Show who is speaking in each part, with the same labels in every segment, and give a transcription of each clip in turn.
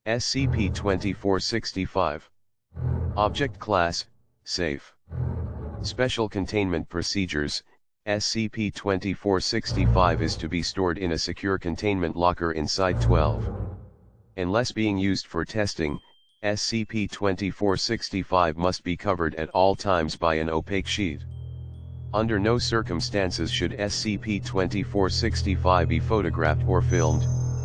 Speaker 1: SCP-2465. Object Class, Safe. Special Containment Procedures. SCP-2465 is to be stored in a secure containment locker inside 12. Unless being used for testing, SCP-2465 must be covered at all times by an opaque sheet. Under no circumstances should SCP-2465 be photographed or filmed.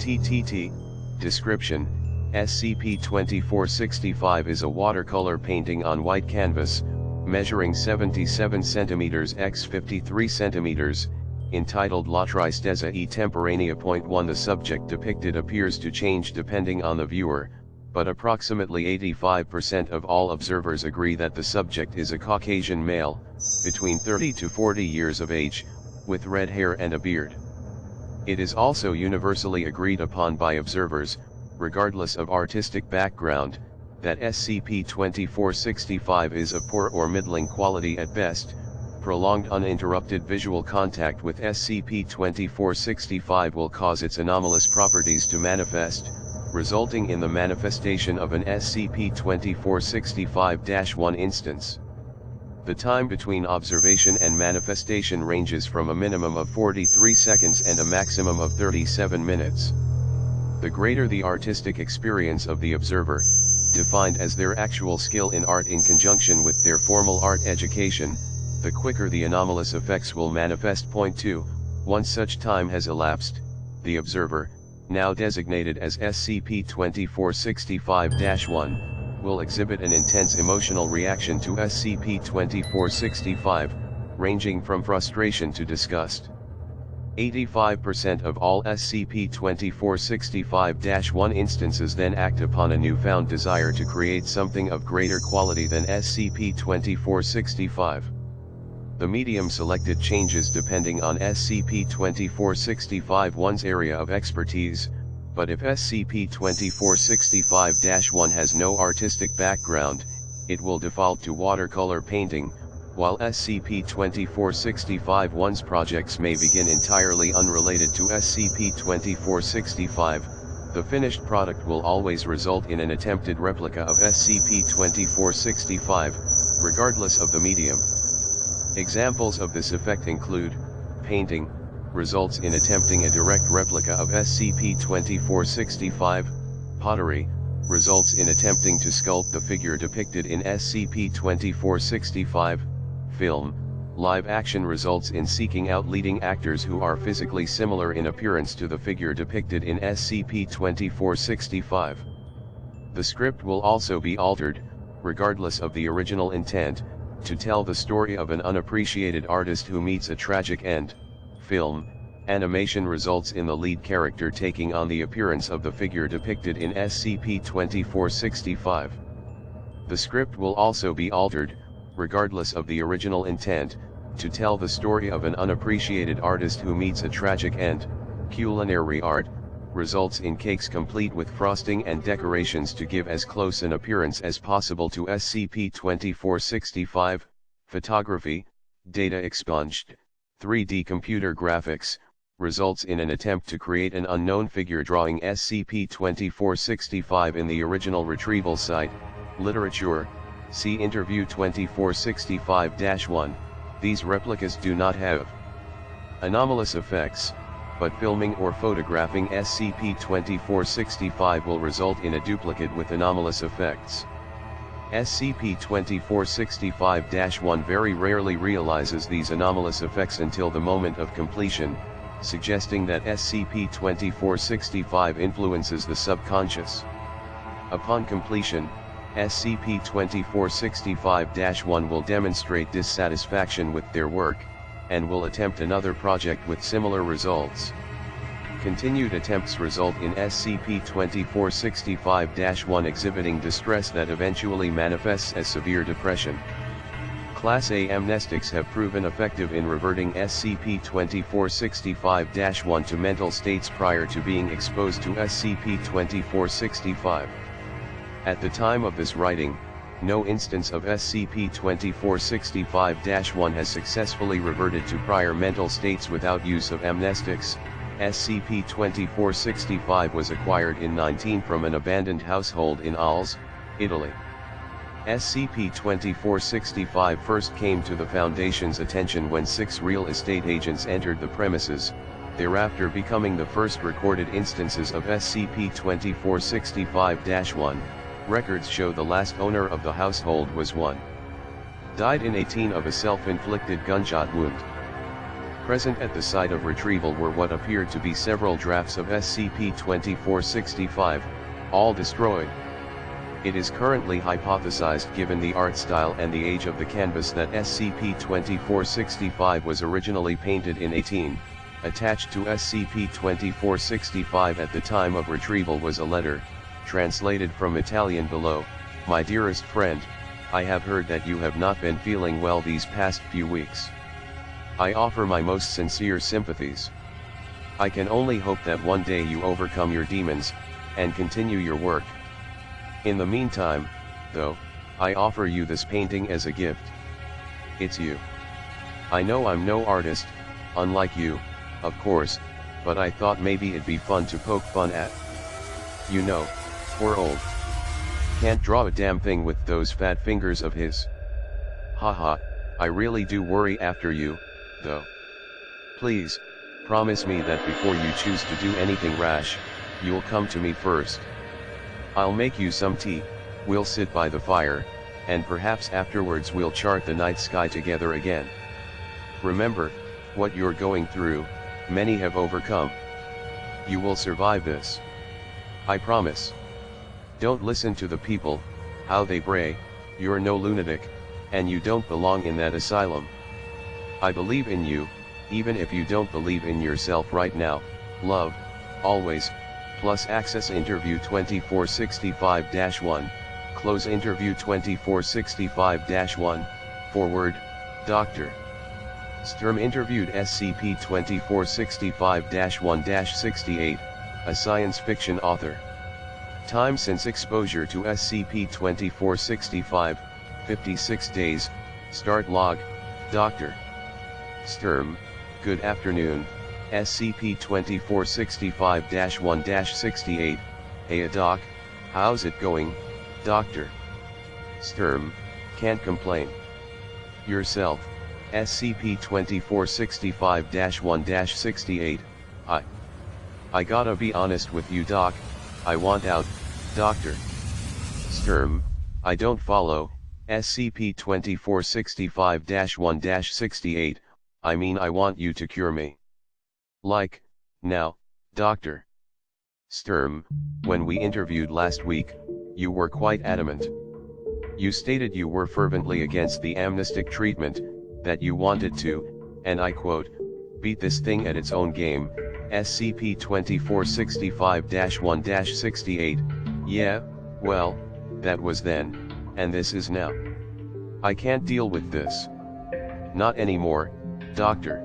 Speaker 1: TTT. Description: SCP-2465 is a watercolor painting on white canvas, measuring 77 cm x 53 cm, entitled La Tristeza e Temporánea. 1. The subject depicted appears to change depending on the viewer, but approximately 85% of all observers agree that the subject is a Caucasian male, between 30 to 40 years of age, with red hair and a beard. It is also universally agreed upon by observers, regardless of artistic background, that SCP-2465 is of poor or middling quality at best. Prolonged uninterrupted visual contact with SCP-2465 will cause its anomalous properties to manifest, resulting in the manifestation of an SCP-2465-1 instance. The time between observation and manifestation ranges from a minimum of 43 seconds and a maximum of 37 minutes. The greater the artistic experience of the observer, defined as their actual skill in art in conjunction with their formal art education, the quicker the anomalous effects will manifest. 2. Once such time has elapsed, the observer, now designated as SCP-2465-1, will exhibit an intense emotional reaction to SCP-2465, ranging from frustration to disgust. 85% of all SCP-2465-1 instances then act upon a newfound desire to create something of greater quality than SCP-2465. The medium selected changes depending on SCP-2465-1's area of expertise, but if SCP-2465-1 has no artistic background, it will default to watercolor painting, while SCP-2465-1's projects may begin entirely unrelated to SCP-2465, the finished product will always result in an attempted replica of SCP-2465, regardless of the medium. Examples of this effect include: painting results in attempting a direct replica of SCP-2465, pottery results in attempting to sculpt the figure depicted in SCP-2465, film, live action results in seeking out leading actors who are physically similar in appearance to the figure depicted in SCP-2465. The script will also be altered, regardless of the original intent, to tell the story of an unappreciated artist who meets a tragic end. Film, animation results in the lead character taking on the appearance of the figure depicted in SCP-2465. The script will also be altered, regardless of the original intent, to tell the story of an unappreciated artist who meets a tragic end. Culinary art results in cakes complete with frosting and decorations to give as close an appearance as possible to SCP-2465. Photography, data expunged, 3D computer graphics, results in an attempt to create an unknown figure drawing SCP-2465 in the original retrieval site. Literature, see Interview 2465-1. These replicas do not have anomalous effects, but filming or photographing SCP-2465 will result in a duplicate with anomalous effects. SCP-2465-1 very rarely realizes these anomalous effects until the moment of completion, suggesting that SCP-2465 influences the subconscious. Upon completion, SCP-2465-1 will demonstrate dissatisfaction with their work, and will attempt another project with similar results. Continued attempts result in SCP-2465-1 exhibiting distress that eventually manifests as severe depression. Class A amnestics have proven effective in reverting SCP-2465-1 to mental states prior to being exposed to SCP-2465. At the time of this writing, no instance of SCP-2465-1 has successfully reverted to prior mental states without use of amnestics. SCP-2465 was acquired in 19 from an abandoned household in Arles, Italy. SCP-2465 first came to the Foundation's attention when 6 real estate agents entered the premises, thereafter becoming the first recorded instances of SCP-2465-1. Records show the last owner of the household was 1. Died in 18 of a self-inflicted gunshot wound. Present at the site of retrieval were what appeared to be several drafts of SCP-2465, all destroyed. It is currently hypothesized, given the art style and the age of the canvas, that SCP-2465 was originally painted in 18. Attached to SCP-2465 at the time of retrieval was a letter, translated from Italian below: "My dearest friend, I have heard that you have not been feeling well these past few weeks. I offer my most sincere sympathies. I can only hope that one day you overcome your demons, and continue your work. In the meantime, though, I offer you this painting as a gift. It's you. I know I'm no artist, unlike you, of course, but I thought maybe it'd be fun to poke fun at. You know, poor old. Can't draw a damn thing with those fat fingers of his. Haha, I really do worry after you, though. Please, promise me that before you choose to do anything rash, you'll come to me first. I'll make you some tea, we'll sit by the fire, and perhaps afterwards we'll chart the night sky together again. Remember, what you're going through, many have overcome. You will survive this. I promise. Don't listen to the people, how they bray, you're no lunatic, and you don't belong in that asylum. I believe in you, even if you don't believe in yourself right now. Love, always. Plus access interview 2465-1, close interview 2465-1, forward, Dr. Sturm interviewed SCP-2465-1-68, a science fiction author. Time since exposure to SCP-2465, 56 days, start log, Dr. Sturm, good afternoon. SCP-2465-1-68, hey doc, how's it going, Dr. Sturm, can't complain. Yourself, SCP-2465-1-68, I gotta be honest with you doc, I want out, Dr. Sturm, I don't follow, SCP-2465-1-68, I mean I want you to cure me. Like, now, Dr. Sturm, when we interviewed last week, you were quite adamant. You stated you were fervently against the amnestic treatment, that you wanted to, and I quote, beat this thing at its own game, SCP-2465-1-68, yeah, well, that was then, and this is now. I can't deal with this. Not anymore, Dr.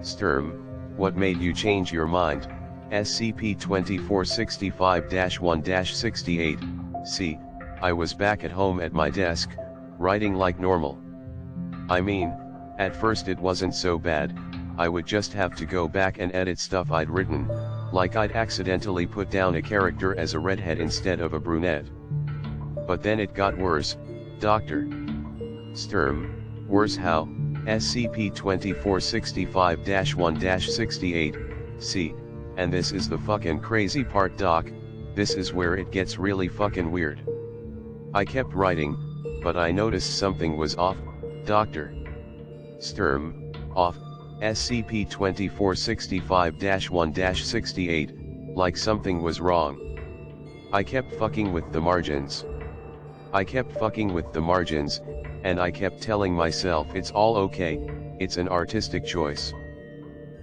Speaker 1: Sturm. What made you change your mind? SCP-2465-1-68, see, I was back at home at my desk, writing like normal. I mean, at first it wasn't so bad, I would just have to go back and edit stuff I'd written, like I'd accidentally put down a character as a redhead instead of a brunette. But then it got worse, Dr. Sturm. Worse how? SCP-2465-1-68, see, and this is the fucking crazy part doc, this is where it gets really fucking weird. I kept writing, but I noticed something was off, Dr. Sturm, off, SCP-2465-1-68, like something was wrong. I kept fucking with the margins. And I kept telling myself it's all okay, it's an artistic choice.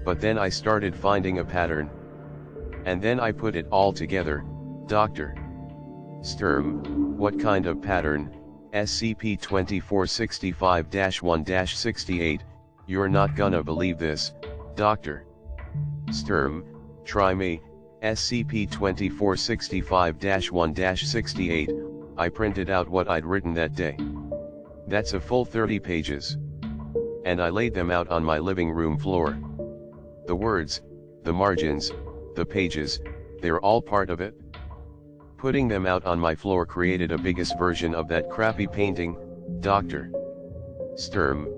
Speaker 1: But then I started finding a pattern. And then I put it all together, Dr. Sturm. What kind of pattern? SCP-2465-1-68, you're not gonna believe this, Dr. Sturm, try me, SCP-2465-1-68, I printed out what I'd written that day. That's a full 30 pages. And I laid them out on my living room floor. The words, the margins, the pages, they're all part of it. Putting them out on my floor created a biggest version of that crappy painting, Dr. Sturm.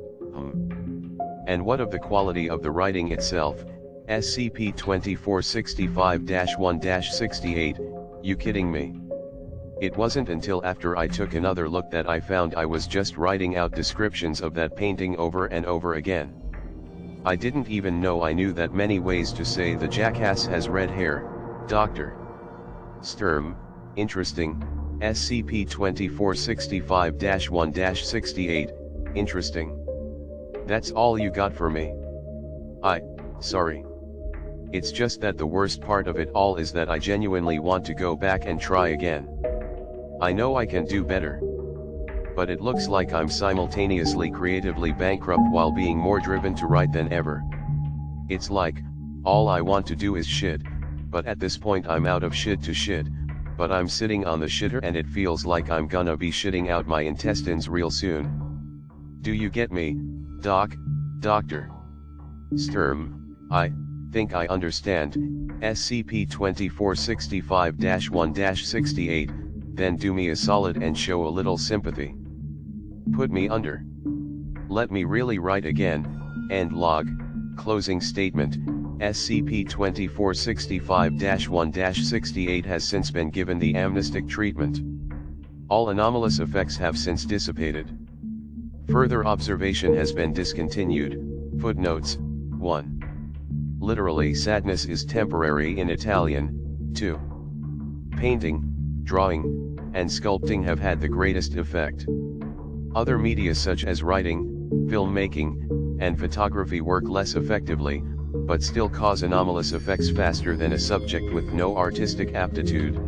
Speaker 1: And what of the quality of the writing itself? SCP-2465-1-68, you kidding me? It wasn't until after I took another look that I found I was just writing out descriptions of that painting over and over again. I didn't even know I knew that many ways to say the jackass has red hair, Dr. Sturm. Interesting. SCP-2465-1-68, interesting. That's all you got for me? Sorry. It's just that the worst part of it all is that I genuinely want to go back and try again. I know I can do better. But it looks like I'm simultaneously creatively bankrupt while being more driven to write than ever. It's like, all I want to do is shit, but at this point I'm out of shit to shit, but I'm sitting on the shitter and it feels like I'm gonna be shitting out my intestines real soon. Do you get me, Dr. Sturm? I think I understand. SCP-2465-1-68, then do me a solid and show a little sympathy. Put me under. Let me really write again. End log. Closing statement. SCP-2465-1-68 has since been given the amnestic treatment. All anomalous effects have since dissipated. Further observation has been discontinued. Footnotes. 1. Literally, sadness is temporary in Italian. 2. Painting, drawing, and sculpting have had the greatest effect. Other media such as writing, filmmaking, and photography work less effectively, but still cause anomalous effects faster than a subject with no artistic aptitude.